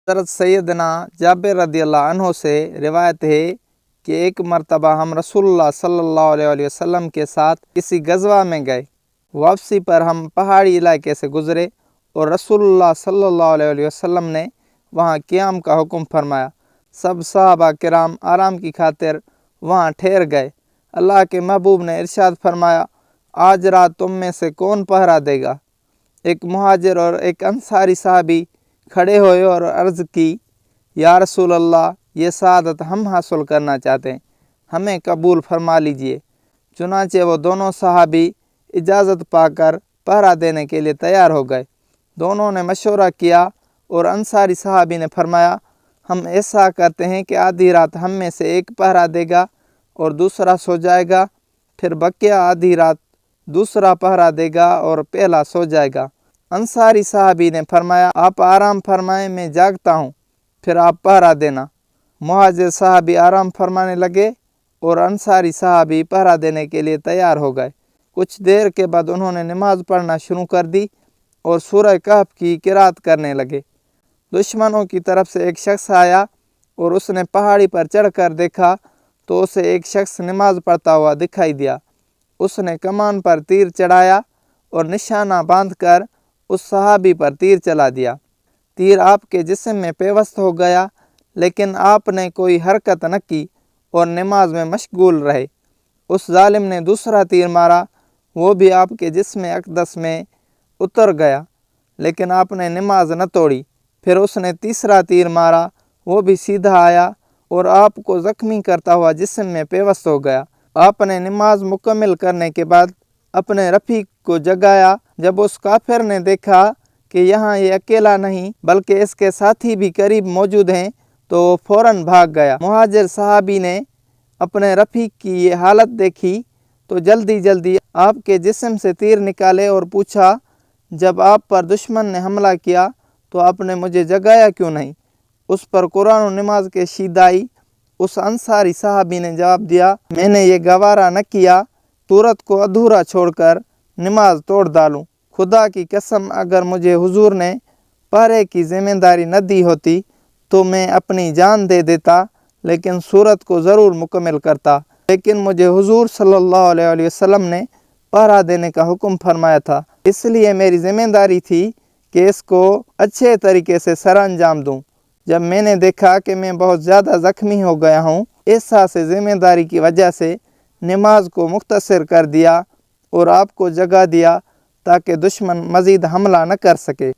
حضرت سیدنا جابر رضی اللہ عنہ سے روایت ہے کہ ایک مرتبہ ہم رسول اللہ صلی اللہ علیہ وسلم کے ساتھ کسی غزوہ میں گئے۔ واپسی پر ہم پہاڑی علاقے سے گزرے اور رسول اللہ صلی اللہ علیہ وسلم نے وہاں قیام کا حکم فرمایا۔ سب صحابہ کرام آرام کی خاطر وہاں ٹھہر گئے۔ اللہ کے محبوب نے ارشاد فرمایا، آج رات تم میں سے کون پہرا دے گا؟ ایک مہاجر اور ایک انصاری صحابی کھڑے ہوئے اور عرض کی، یا رسول اللہ، یہ سعادت ہم حاصل کرنا چاہتے ہیں، ہمیں قبول فرما لیجئے۔ چنانچہ وہ دونوں صحابی اجازت پا کر پہرا دینے کے لیے تیار ہو گئے۔ دونوں نے مشورہ کیا اور انصاری صحابی نے فرمایا، ہم ایسا کرتے ہیں کہ آدھی رات ہم میں سے ایک پہرا دے گا اور دوسرا سو جائے گا، پھر بقیہ آدھی رات دوسرا پہرا دے گا اور پہلا سو جائے گا۔ انصاری صحابی نے فرمایا، آپ آرام فرمائیں، میں جاگتا ہوں، پھر آپ پہرا دینا۔ مہاجر صحابی آرام فرمانے لگے اور انصاری صحابی پہرا دینے کے لیے تیار ہو گئے۔ کچھ دیر کے بعد انہوں نے نماز پڑھنا شروع کر دی اور سورہ کہف کی قرات کرنے لگے۔ دشمنوں کی طرف سے ایک شخص آیا اور اس نے پہاڑی پر چڑھ کر دیکھا تو اسے ایک شخص نماز پڑھتا ہوا دکھائی دیا۔ اس نے کمان پر تیر چڑھایا اور نشانہ باندھ کر اس صحابی پر تیر چلا دیا۔ تیر آپ کے جسم میں پیوست ہو گیا، لیکن آپ نے کوئی حرکت نہ کی اور نماز میں مشغول رہے۔ اس ظالم نے دوسرا تیر مارا، وہ بھی آپ کے جسم اقدس میں اتر گیا، لیکن آپ نے نماز نہ توڑی۔ پھر اس نے تیسرا تیر مارا، وہ بھی سیدھا آیا اور آپ کو زخمی کرتا ہوا جسم میں پیوست ہو گیا۔ آپ نے نماز مکمل کرنے کے بعد اپنے رفیق کو جگایا۔ جب اس کافر نے دیکھا کہ یہاں یہ اکیلا نہیں بلکہ اس کے ساتھی بھی قریب موجود ہیں تو وہ فوراً بھاگ گیا۔ مہاجر صحابی نے اپنے رفیق کی یہ حالت دیکھی تو جلدی آپ کے جسم سے تیر نکالے اور پوچھا، جب آپ پر دشمن نے حملہ کیا تو آپ نے مجھے جگایا کیوں نہیں؟ اس پر قرآن و نماز کے شید آئی۔ اس انصاری صحابی نے جواب دیا، میں نے یہ گوارا نہ کیا سورت کو ادھورا چھوڑ کر نماز توڑ ڈالوں۔ خدا کی قسم، اگر مجھے حضور نے پہرے کی ذمہ داری نہ دی ہوتی تو میں اپنی جان دے دیتا، لیکن سورت کو ضرور مکمل کرتا۔ لیکن مجھے حضور صلی اللہ علیہ وسلم نے پہرا دینے کا حکم فرمایا تھا، اس لیے میری ذمہ داری تھی کہ اس کو اچھے طریقے سے سر انجام دوں۔ جب میں نے دیکھا کہ میں بہت زیادہ زخمی ہو گیا ہوں، احساس ذمہ داری کی وجہ سے نماز کو مختصر کر دیا اور آپ کو جگا دیا تاکہ دشمن مزید حملہ نہ کر سکے۔